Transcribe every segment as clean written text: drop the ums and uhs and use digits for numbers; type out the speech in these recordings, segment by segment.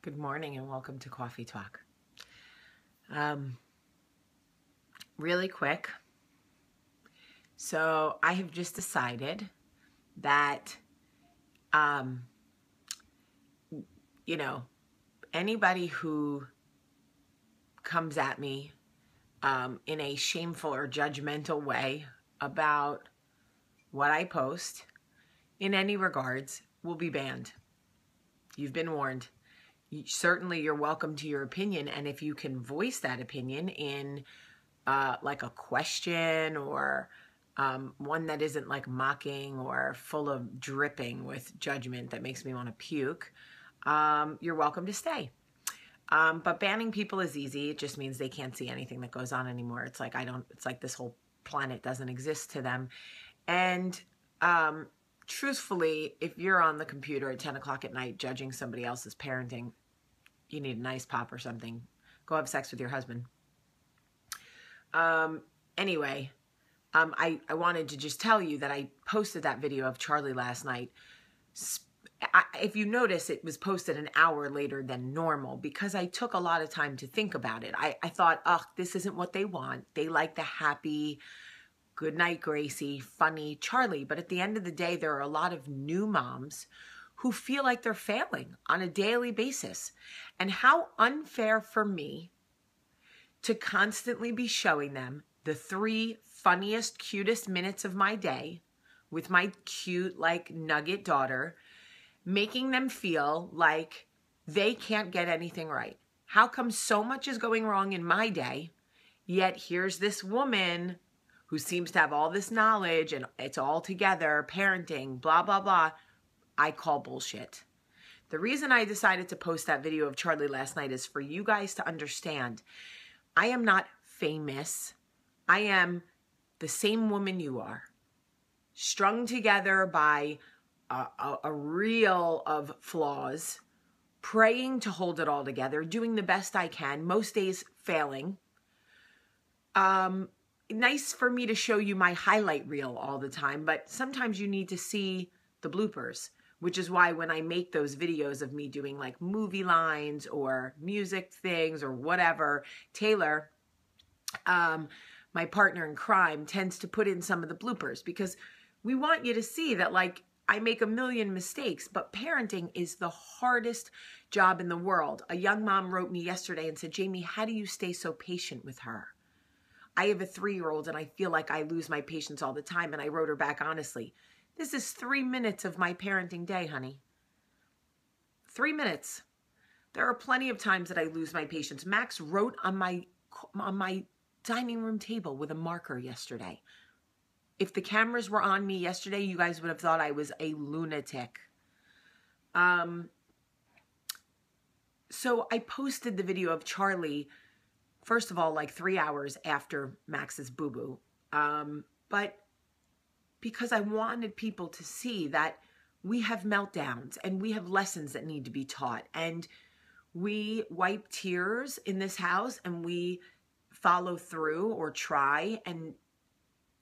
Good morning and welcome to Cawfeetawk. Really quick. So I have just decided that, anybody who comes at me in a shameful or judgmental way about what I post in any regards will be banned. You've been warned. Certainly you're welcome to your opinion, and if you can voice that opinion in like a question or one that isn't like mocking or full of dripping with judgment that makes me want to puke, you're welcome to stay. But banning people is easy. It just means they can't see anything that goes on anymore. It's like it's like this whole planet doesn't exist to them. And truthfully, if you're on the computer at 10 o'clock at night judging somebody else's parenting, you need an ice pop or something. Go have sex with your husband. Anyway, I wanted to just tell you that I posted that video of Charlie last night. If you notice, it was posted an hour later than normal because I took a lot of time to think about it. I thought, oh, this isn't what they want. They like the happy, good night, Gracie, funny Charlie. But at the end of the day, there are a lot of new moms who feel like they're failing on a daily basis. And how unfair for me to constantly be showing them the 3 funniest, cutest minutes of my day with my cute, like, nugget daughter, making them feel like they can't get anything right. How come so much is going wrong in my day, yet here's this woman who seems to have all this knowledge and it's all together, parenting, blah, blah, blah. I call bullshit. The reason I decided to post that video of Charlie last night is for you guys to understand I am not famous. I am the same woman you are, strung together by a reel of flaws, praying to hold it all together, doing the best I can, most days failing. Nice for me to show you my highlight reel all the time, but sometimes you need to see the bloopers, which is why when I make those videos of me doing like movie lines or music things or whatever, Taylor, my partner in crime, tends to put in some of the bloopers because we want you to see that, like, I make a million mistakes, but parenting is the hardest job in the world. A young mom wrote me yesterday and said, Jamie, how do you stay so patient with her? I have a 3-year-old and I feel like I lose my patience all the time. And I wrote her back honestly, this is 3 minutes of my parenting day, honey. 3 minutes. There are plenty of times that I lose my patience. Max wrote on my dining room table with a marker yesterday. If the cameras were on me yesterday, you guys would have thought I was a lunatic. So I posted the video of Charlie, first of all, like 3 hours after Max's boo-boo. But because I wanted people to see that we have meltdowns and we have lessons that need to be taught. And we wipe tears in this house and we follow through or try. And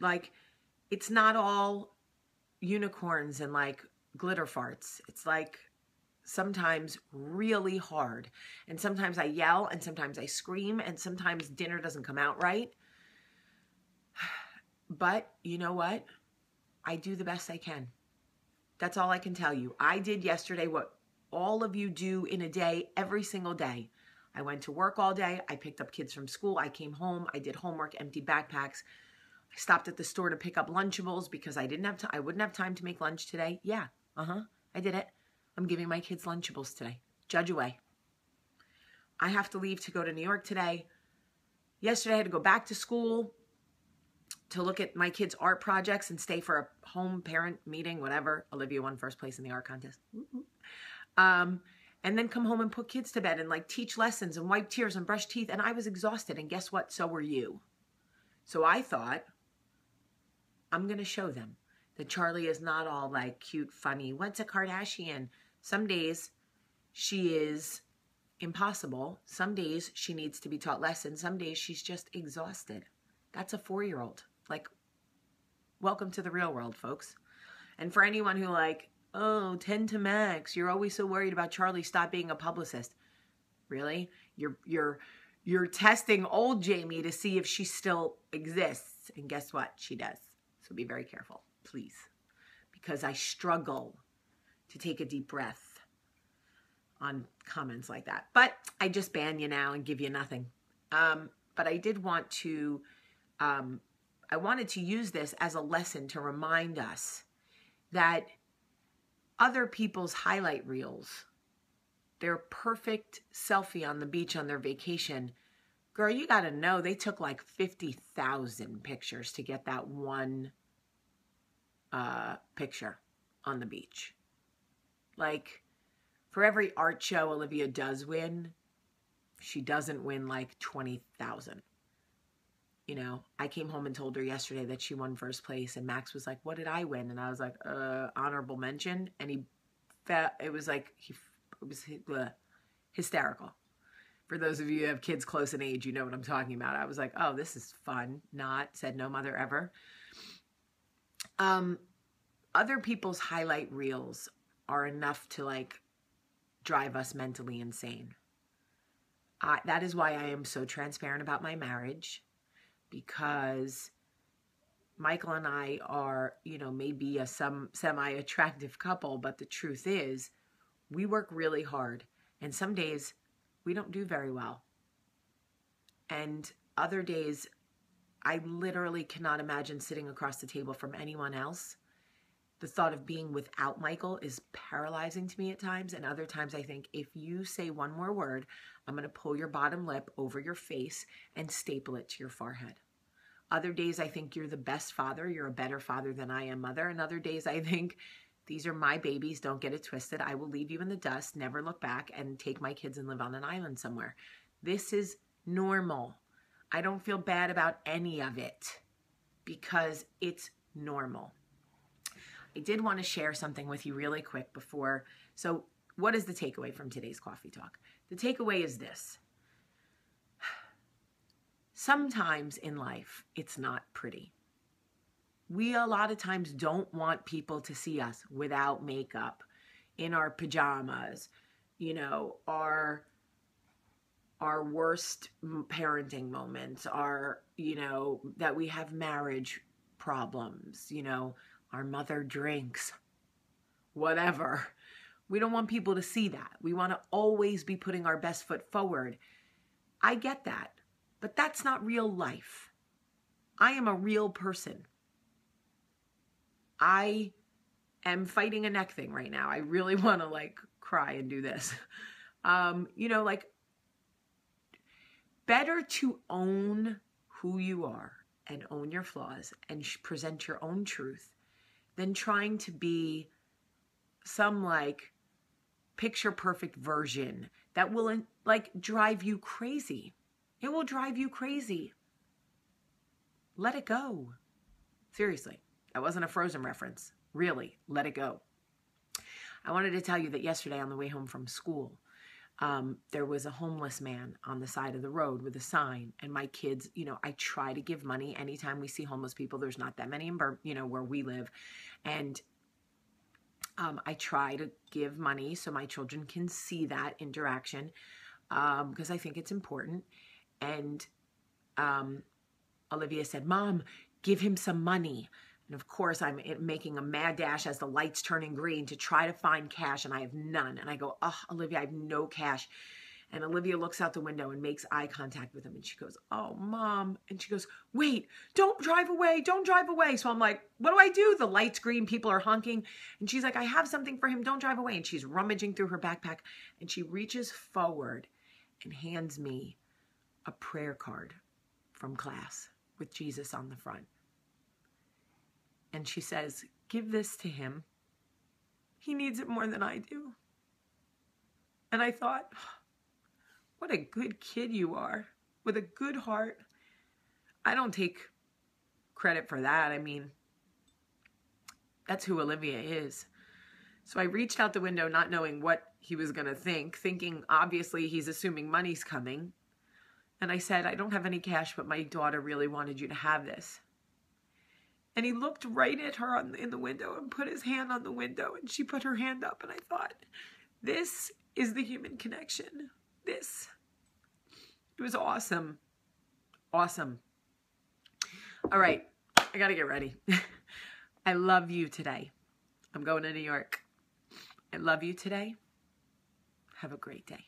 like, it's not all unicorns and like glitter farts. It's like sometimes really hard. And sometimes I yell and sometimes I scream and sometimes dinner doesn't come out right. But you know what? I do the best I can. That's all I can tell you. I did yesterday what all of you do in a day, every single day. I went to work all day. I picked up kids from school. I came home. I did homework, emptied backpacks. I stopped at the store to pick up Lunchables because I wouldn't have time to make lunch today. Yeah, I did it. I'm giving my kids Lunchables today. Judge away. I have to leave to go to New York today. Yesterday I had to go back to school to look at my kids' art projects and stay for a home parent meeting, whatever. Olivia won first place in the art contest. And then come home and put kids to bed and like teach lessons and wipe tears and brush teeth. And I was exhausted. And guess what? So were you. So I thought, I'm going to show them that Charlie is not all like cute, funny. What's a Kardashian? Some days she is impossible. Some days she needs to be taught lessons. Some days she's just exhausted. That's a 4-year-old. Like, welcome to the real world, folks. And for anyone who like, oh, 10 to Max, you're always so worried about Charlie, stop being a publicist. Really? You're testing old Jamie to see if she still exists. And guess what? She does. So be very careful, please. Because I struggle to take a deep breath on comments like that. But I just ban you now and give you nothing. But I did want to, I wanted to use this as a lesson to remind us that other people's highlight reels, their perfect selfie on the beach on their vacation, girl, you got to know they took like 50,000 pictures to get that one picture on the beach. Like, for every art show Olivia does win, she doesn't win like 20,000. You know, I came home and told her yesterday that she won first place, and Max was like, what did I win? And I was like, honorable mention. And it was like, it was hysterical. For those of you who have kids close in age, you know what I'm talking about. I was like, oh, this is fun. Not, said no mother ever. Other people's highlight reels are enough to like drive us mentally insane. That is why I am so transparent about my marriage, because Michael and I are, you know, maybe a semi-attractive couple, but the truth is we work really hard, and some days we don't do very well. And other days I literally cannot imagine sitting across the table from anyone else. The thought of being without Michael is paralyzing to me at times, and other times I think, if you say one more word, I'm going to pull your bottom lip over your face and staple it to your forehead. Other days I think you're the best father, you're a better father than I am mother, and other days I think, these are my babies, don't get it twisted, I will leave you in the dust, never look back, and take my kids and live on an island somewhere. This is normal. I don't feel bad about any of it because it's normal. I did want to share something with you really quick before. So what is the takeaway from today's Coffee Talk? The takeaway is this. Sometimes in life, it's not pretty. We a lot of times don't want people to see us without makeup, in our pajamas, you know, our worst parenting moments, our, you know, that we have marriage problems, you know, our mother drinks, whatever. We don't want people to see that. We want to always be putting our best foot forward. I get that, but that's not real life. I am a real person. I am fighting a neck thing right now. I really want to like cry and do this. You know, like, better to own who you are and own your flaws and present your own truth than trying to be some like picture perfect version that will like drive you crazy. It will drive you crazy. Let it go. Seriously, that wasn't a Frozen reference. Really, let it go. I wanted to tell you that yesterday on the way home from school, there was a homeless man on the side of the road with a sign, and my kids, you know, I try to give money anytime we see homeless people. There's not that many in you know, where we live, and I try to give money so my children can see that interaction, because I think it's important. And Olivia said, "Mom, give him some money." And of course, I'm making a mad dash as the light's turning green to try to find cash, and I have none. And I go, "Oh, Olivia, I have no cash." And Olivia looks out the window and makes eye contact with him. And she goes, "Oh, Mom." And she goes, "Wait, don't drive away. Don't drive away." So I'm like, what do I do? The light's green. People are honking. And she's like, "I have something for him. Don't drive away." And she's rummaging through her backpack. And she reaches forward and hands me a prayer card from class with Jesus on the front. And she says, "Give this to him. He needs it more than I do." And I thought, what a good kid you are, with a good heart. I don't take credit for that. I mean, that's who Olivia is. So I reached out the window not knowing what he was going to think, thinking obviously he's assuming money's coming. And I said, "I don't have any cash, but my daughter really wanted you to have this." And he looked right at her in the window and put his hand on the window, and she put her hand up, and I thought, this is the human connection. this. It was awesome. Awesome. All right. I got to get ready. I love you today. I'm going to New York. I love you today. Have a great day.